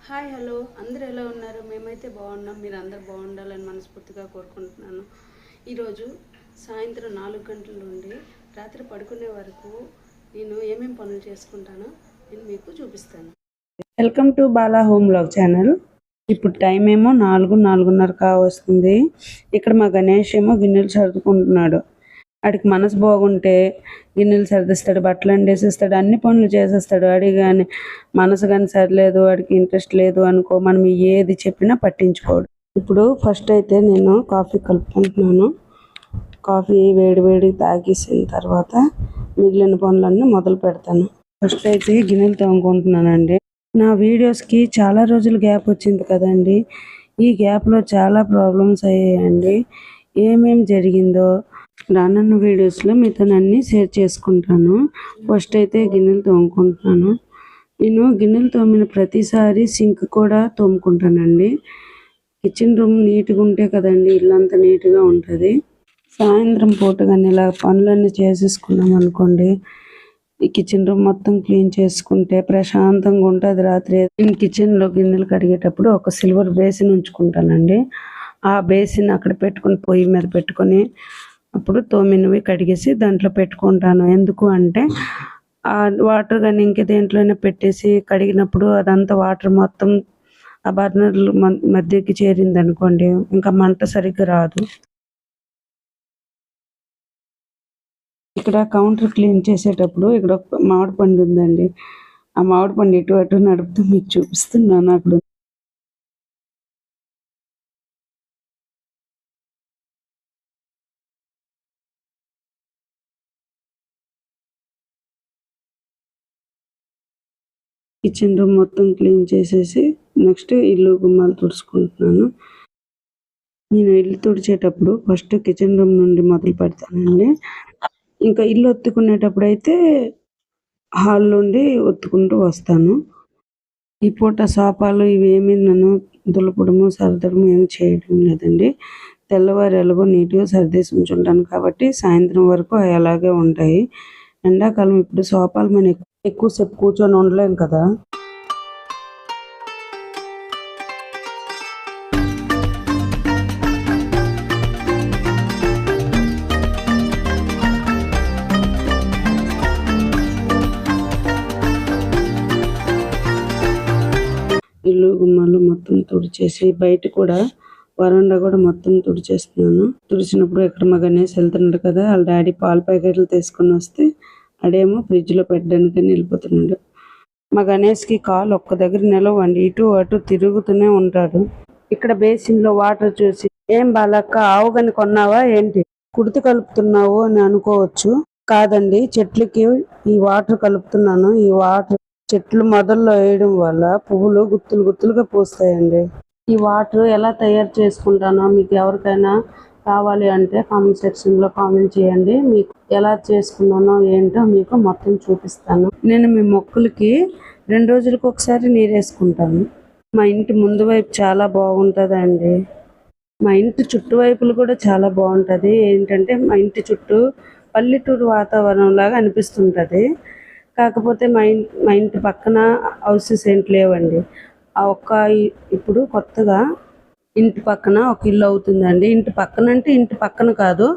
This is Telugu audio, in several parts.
హాయ్ హలో అందరూ ఎలా ఉన్నారు? మేమైతే బాగున్నాం. మీరు అందరు బాగుండాలని మనస్ఫూర్తిగా కోరుకుంటున్నాను. ఈరోజు సాయంత్రం 4 గంటల నుండి రాత్రి పడుకునే వరకు నేను ఏమేమి పనులు చేసుకుంటానో నేను మీకు చూపిస్తాను. Welcome to Bala home blog channel. ఇప్పుడు టైం ఏమో 4:30 కావస్తుంది. ఇక్కడ మా గణేష్ ఏమో గిన్నెలు సర్దుకుంటున్నాడు. వాడికి మనసు బాగుంటే గిన్నెలు సర్దిస్తాడు, బట్టలు ఎండేసేస్తాడు, అన్ని పనులు చేసేస్తాడు. వాడి కానీ మనసు కానీ సరిలేదు, వాడికి ఇంట్రెస్ట్ లేదు అనుకో, మనం ఏది చెప్పినా పట్టించుకోడు. ఇప్పుడు ఫస్ట్ అయితే నేను కాఫీ కలుపుకుంటున్నాను. కాఫీ వేడి తాగేసిన తర్వాత మిగిలిన పనులన్నీ మొదలు పెడతాను. ఫస్ట్ అయితే గిన్నెలు తోముకుంటున్నానండి. నా వీడియోస్కి చాలా రోజులు గ్యాప్ వచ్చింది కదండి. ఈ గ్యాప్లో చాలా ప్రాబ్లమ్స్ అయ్యాయండి. ఏమేం జరిగిందో రానున్న వీడియోస్లో మీతో అన్నీ షేర్ చేసుకుంటాను. ఫస్ట్ అయితే గిన్నెలు తోముకుంటున్నాను. నేను గిన్నెలు తోమిన ప్రతిసారి సింక్ కూడా తోముకుంటానండి. కిచెన్ రూమ్ నీట్గా ఉంటే కదండి ఇల్లంతా నీట్గా ఉంటుంది. సాయంత్రం పూట కానీ ఇలా పనులన్నీ చేసేసుకున్నాం అనుకోండి, ఈ కిచెన్ రూమ్ మొత్తం క్లీన్ చేసుకుంటే ప్రశాంతంగా ఉంటుంది. రాత్రి నేను కిచెన్లో గిన్నెలు కడిగేటప్పుడు ఒక సిల్వర్ బేసిన్ ఉంచుకుంటానండి. ఆ బేసిన్ అక్కడ పెట్టుకుని పొయ్యి మీద పెట్టుకొని అప్పుడు తోమినవి కడిగేసి దాంట్లో పెట్టుకుంటాను. ఎందుకు అంటే ఆ వాటర్ కానీ ఇంక దేంట్లోనే పెట్టేసి కడిగినప్పుడు అదంతా వాటర్ మొత్తం ఆ బర్నర్లు మధ్యకి చేరింది అనుకోండి, ఇంకా మంట సరిగ్గా రాదు. ఇక్కడ కౌంటర్ క్లీన్ చేసేటప్పుడు ఇక్కడ ఒక మామిడి పండు ఉందండి. ఆ మామిడి పండు ఇటు అటు నడుపుతూ మీకు చూపిస్తున్నాను. అక్కడ కిచెన్ రూమ్ మొత్తం క్లీన్ చేసేసి నెక్స్ట్ ఇల్లు గుమ్మాలు తుడుచుకుంటున్నాను. నేను ఇల్లు తుడిచేటప్పుడు ఫస్ట్ కిచెన్ రూమ్ నుండి మొదలు పెడతానండి. ఇంకా ఇల్లు ఒత్తుకునేటప్పుడు అయితే హాల్ నుండి ఒత్తుకుంటూ వస్తాను. ఈ పూట సోఫాలు ఇవేమి నన్ను దులపడము సర్దడము ఏమి చేయడం లేదండి. తెల్లవారు ఎలాగో నీట్గా సర్దేసి ఉంచుంటాను కాబట్టి సాయంత్రం వరకు అలాగే ఉంటాయి. ఎండాకాలం ఇప్పుడు సోఫాలు మనం ఎక్కువసేపు కూర్చొని ఉండలేం కదా. ఇల్లు గుమ్మాలు మొత్తం తుడిచేసి బయట కూడా వరండా కూడా మొత్తం తుడిచేస్తున్నాను. తుడిచినప్పుడు ఎక్కడ మా గణేష్ వెళ్తున్నాడు కదా, వాళ్ళ డాడీ పాల ప్యాకెట్లు తీసుకొని వస్తే అడేమో ఫ్రిడ్జ్లో పెట్టడానికి వెళ్ళిపోతున్నాడు. మా గణేష్కి కాలు ఒక్క దగ్గర నిలవండి, ఇటు అటు తిరుగుతూనే ఉంటాడు. ఇక్కడ బేసిన్లో వాటర్ చూసి ఏం బాలక్క ఆవుగని కొన్నావా ఏంటి, కుడితి కలుపుతున్నావు అని అనుకోవచ్చు. కాదండి, చెట్లకి ఈ వాటర్ కలుపుతున్నాను. ఈ వాటర్ చెట్లు మొదల్లో వేయడం వల్ల పువ్వులు గుత్తులు గుత్తులుగా పూస్తాయండి. ఈ వాటర్ ఎలా తయారు చేసుకుంటానో మీకు ఎవరికైనా కావాలి అంటే కామెంట్ సెక్షన్లో కామెంట్ చేయండి. మీకు ఎలా చేసుకున్నానో ఏంటో మీకు మొత్తం చూపిస్తాను. నేను మీ మొక్కలకి 2 రోజులకు ఒకసారి నీరు వేసుకుంటాను. మా ఇంటి ముందు వైపు చాలా బాగుంటుందండి. మా ఇంటి చుట్టూ వైపులు కూడా చాలా బాగుంటుంది. ఏంటంటే మా ఇంటి చుట్టూ పల్లెటూరు వాతావరణం లాగా అనిపిస్తుంటుంది. కాకపోతే మా ఇంటి పక్కన హౌసెస్ ఏంటి లేవండి. ఇప్పుడు కొత్తగా ఇంటి పక్కన ఒక ఇల్లు అవుతుందండి. ఇంటి పక్కన అంటే ఇంటి పక్కన కాదు,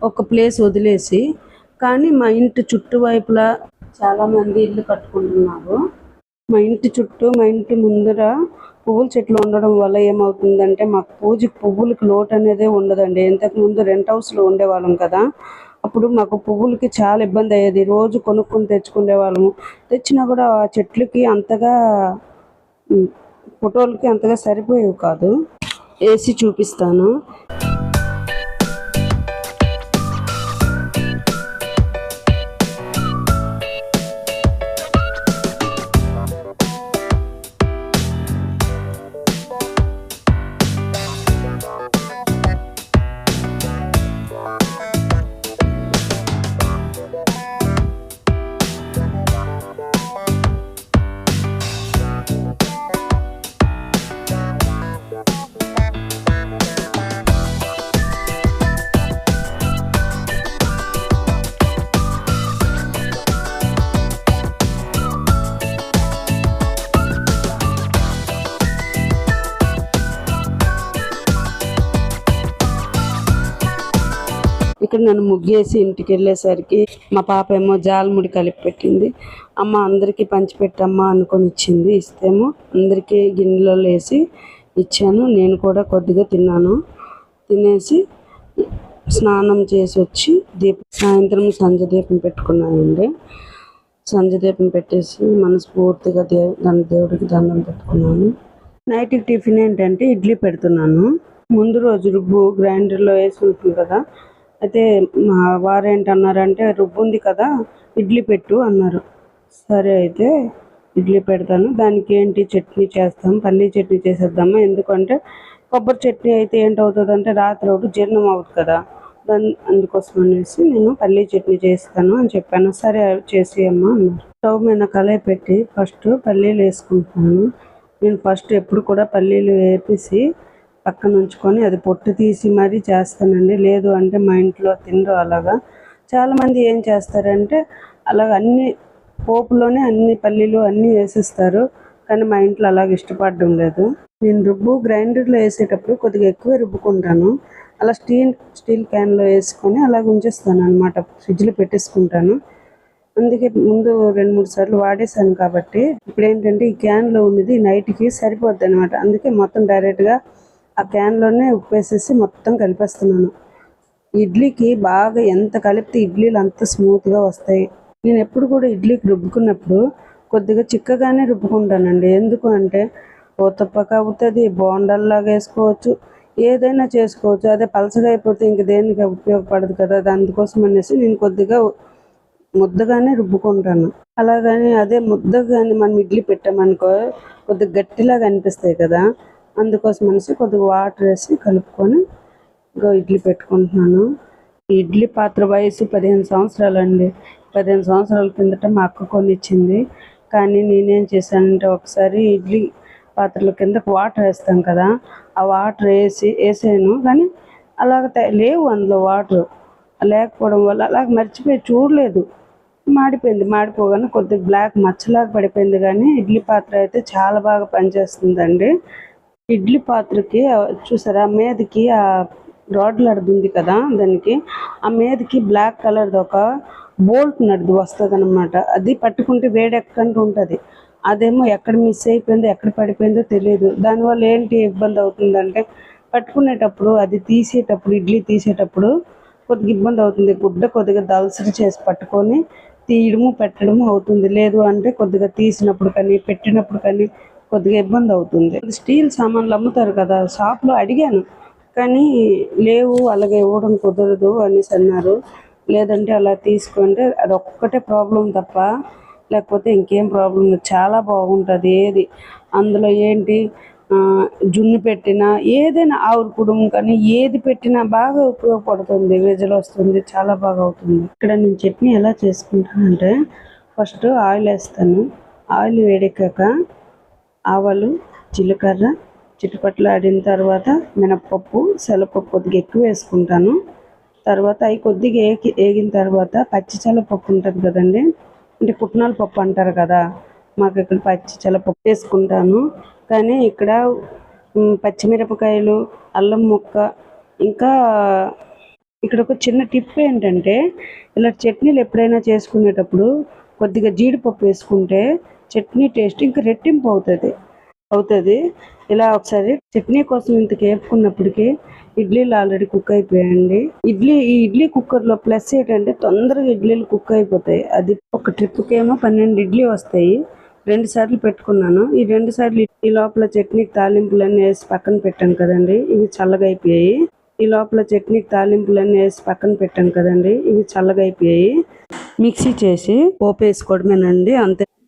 ఒక ప్లేస్ వదిలేసి. కానీ మా ఇంటి చుట్టూ వైపులా చాలామంది ఇల్లు కట్టుకుంటున్నారు. మా ఇంటి చుట్టూ మా ఇంటి ముందర పువ్వుల చెట్లు ఉండడం వల్ల ఏమవుతుందంటే మాకు పువ్వులకి లోటు అనేది ఉండదండి. ఇంతకుముందు రెంట్ హౌస్లో ఉండేవాళ్ళం కదా, అప్పుడు మాకు పువ్వులకి చాలా ఇబ్బంది అయ్యేది. రోజు కొనుక్కొని తెచ్చుకునే వాళ్ళము. తెచ్చినా కూడా ఆ చెట్లకి అంతగా ఫోటోలకి అంతగా సరిపోయేవి కాదు. వేసి చూపిస్తాను. ఇక్కడ నన్ను ముగ్గేసి ఇంటికి వెళ్ళేసరికి మా పాప ఏమో జాలముడి కలిపి పెట్టింది. అమ్మ అందరికీ పంచిపెట్టమ్మా అనుకొని ఇచ్చింది. ఇస్తేమో అందరికీ గిన్నెలలో వేసి ఇచ్చాను. నేను కూడా కొద్దిగా తిన్నాను. తినేసి స్నానం చేసి వచ్చి సాయంత్రం సంజ దీపం పెట్టుకున్నానండి. సంజ దీపం పెట్టేసి మనస్ఫూర్తిగా దేవుడికి దండం పెట్టుకున్నాను. నైట్కి టిఫిన్ ఏంటంటే ఇడ్లీ పెడుతున్నాను. ముందు రోజు రుబ్బు గ్రైండర్లో వేసి ఉంటుంది కదా, అయితే మా వారు ఏంటన్నారంటే రుబ్బు ఉంది కదా ఇడ్లీ పెట్టు అన్నారు. సరే అయితే ఇడ్లీ పెడతాను. దానికి ఏంటి చట్నీ చేస్తాం, పల్లీ చట్నీ చేసేద్దామా. ఎందుకంటే కొబ్బరి చట్నీ అయితే ఏంటవుతుంది అంటే రాత్రి ఒకటి జీర్ణం అవుతుంది కదా, అందుకోసం అనేసి నేను పల్లీ చట్నీ చేస్తాను అని చెప్పాను. సరే చేసి అమ్మా అన్నారు. స్టవ్ మీద కళాయి పెట్టి ఫస్ట్ పల్లీలు వేసుకుంటున్నాను. నేను ఫస్ట్ ఎప్పుడు కూడా పల్లీలు వేపేసి పక్కన ఉంచుకొని అది పొట్టు తీసి మరీ చేస్తానండి. లేదు అంటే మా ఇంట్లో తినరు అలాగా. చాలామంది ఏం చేస్తారంటే అలాగ అన్ని పోపులోనే అన్ని పల్లీలు అన్నీ వేసేస్తారు, కానీ మా ఇంట్లో అలాగ ఇష్టపడడం లేదు. నేను రుబ్బు గ్రైండర్లో వేసేటప్పుడు కొద్దిగా ఎక్కువ రుబ్బుకుంటాను. అలా స్టీల్ క్యాన్లో వేసుకొని అలాగ ఉంచేస్తాను అనమాట, ఫ్రిడ్జ్లో పెట్టేసుకుంటాను. అందుకే ముందు 2-3 సార్లు వాడేసాను కాబట్టి ఇప్పుడు ఏంటంటే ఈ క్యాన్లో ఉన్నది నైట్కి సరిపోద్ది అనమాట. అందుకే మొత్తం డైరెక్ట్గా ఆ క్యాన్లోనే ఉప్పు వేసేసి మొత్తం కలిపేస్తున్నాను. ఇడ్లీకి బాగా ఎంత కలిపితే ఇడ్లీలు అంత స్మూత్గా వస్తాయి. నేను ఎప్పుడు కూడా ఇడ్లీకి రుబ్బుకున్నప్పుడు కొద్దిగా చిక్కగానే రుబ్బుకుంటానండి. ఎందుకు అంటే ఓతప్పక అవుతుంది, బోండాల్లాగా వేసుకోవచ్చు, ఏదైనా చేసుకోవచ్చు. అదే పలసగా అయిపోతే ఇంక దేనికి ఉపయోగపడదు కదా, అందుకోసం అనేసి నేను కొద్దిగా ముద్దగానే రుబ్బుకుంటాను. అలాగని అదే ముద్దగాని మనం ఇడ్లీ పెట్టామనుకో కొద్దిగా గట్టిలాగా అనిపిస్తాయి కదా, అందుకోసం అనేసి కొద్దిగా వాటర్ వేసి కలుపుకొని ఇడ్లీ పెట్టుకుంటున్నాను. ఇడ్లీ పాత్ర వయసు 15 సంవత్సరాలు అండి. 15 సంవత్సరాల కిందట మా అక్క కొనిచ్చింది. కానీ నేనేం చేశానంటే ఒకసారి ఇడ్లీ పాత్రల కిందకు వాటర్ వేస్తాం కదా, ఆ వాటర్ వేసాను కానీ అలాగ లేవు అందులో వాటర్. లేకపోవడం వల్ల అలాగ మర్చిపోయి చూడలేదు, మాడిపోయింది. మాడిపోగానే కొద్దిగా బ్లాక్ మచ్చలాగా పడిపోయింది. కానీ ఇడ్లీ పాత్ర అయితే చాలా బాగా పనిచేస్తుందండి. ఇడ్లీ పాత్రకి చూసారా మీదకి ఆ రాడ్లు అడుగుంది కదా, దానికి ఆ మీదకి బ్లాక్ కలర్ది ఒక బోల్ట్ నడుదు వస్తుంది అనమాట. అది పట్టుకుంటే వేడెక్కంటూ ఉంటుంది. అదేమో ఎక్కడ మిస్ అయిపోయిందో ఎక్కడ పడిపోయిందో తెలియదు. దానివల్ల ఏంటి ఇబ్బంది అవుతుందంటే పట్టుకునేటప్పుడు అది తీసేటప్పుడు ఇడ్లీ తీసేటప్పుడు కొద్దిగా ఇబ్బంది అవుతుంది. గుడ్డ కొద్దిగా దలసరి చేసి పట్టుకొని తీయడము పెట్టడము అవుతుంది. లేదు అంటే కొద్దిగా తీసినప్పుడు కానీ పెట్టినప్పుడు కానీ కొద్దిగా ఇబ్బంది అవుతుంది. స్టీల్ సామాన్లు అమ్ముతారు కదా, షాప్లో అడిగాను కానీ లేవు, అలాగే ఇవ్వడం కుదరదు అనేసి అన్నారు. లేదంటే అలా తీసుకుంటే అది ఒక్కటే ప్రాబ్లం తప్ప లేకపోతే ఇంకేం ప్రాబ్లం లేదు. చాలా బాగుంటుంది. ఏది అందులో ఏంటి జున్ను పెట్టినా ఏదైనా ఆవురు కుడుము కానీ ఏది పెట్టినా బాగా ఉపయోగపడుతుంది. విజలు వస్తుంది, చాలా బాగా అవుతుంది. ఇక్కడ నేను చట్నీ ఎలా చేసుకుంటానంటే ఫస్ట్ ఆయిల్ వేస్తాను. ఆయిల్ వేడెక్కాక ఆవాలు జీలకర్ర చిట్టుపట్లు ఆడిన తర్వాత మినప్పప్పు శనగపప్పు కొద్దిగా ఎక్కువ వేసుకుంటాను. తర్వాత అవి కొద్దిగా వేగిన తర్వాత పచ్చి శనగపప్పు ఉంటుంది కదండి, అంటే పుట్నాల పప్పు అంటారు కదా, మాకు ఇక్కడ పచ్చి శనగపప్పు వేసుకుంటాను. కానీ ఇక్కడ పచ్చిమిరపకాయలు అల్లం ముక్క, ఇంకా ఇక్కడ ఒక చిన్న టిప్ ఏంటంటే ఇలా చట్నీలు ఎప్పుడైనా చేసుకునేటప్పుడు కొద్దిగా జీడిపప్పు వేసుకుంటే చట్నీ టేస్ట్ ఇంకా రెట్టింపు అవుతుంది. ఇలా ఒకసారి చట్నీ కోసం ఇంత వేపుకున్నప్పటికీ ఇడ్లీలు ఆల్రెడీ కుక్ అయిపోయాయండి. ఈ ఇడ్లీ కుక్కర్లో ప్లస్ ఏంటంటే తొందరగా ఇడ్లీలు కుక్ అయిపోతాయి. అది ఒక ట్రిప్కి ఏమో 12 ఇడ్లీ వస్తాయి. 2 సార్లు పెట్టుకున్నాను. ఈ 2 సార్లు ఈ లోపల చట్నీకి తాలింపులన్నీ వేసి పక్కన పెట్టాను కదండి, ఇవి చల్లగా అయిపోయాయి. ఈ లోపల చట్నీకి తాలింపులన్నీ వేసి పక్కన పెట్టాను కదండి, ఇవి చల్లగా అయిపోయాయి. మిక్సీ చేసి పోపు వేసుకోవడమేనండి,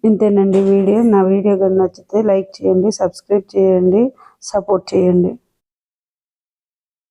ఇంతేనండి వీడియో. నా వీడియో కానీ నచ్చితే లైక్ చేయండి, సబ్స్క్రైబ్ చేయండి, సపోర్ట్ చేయండి.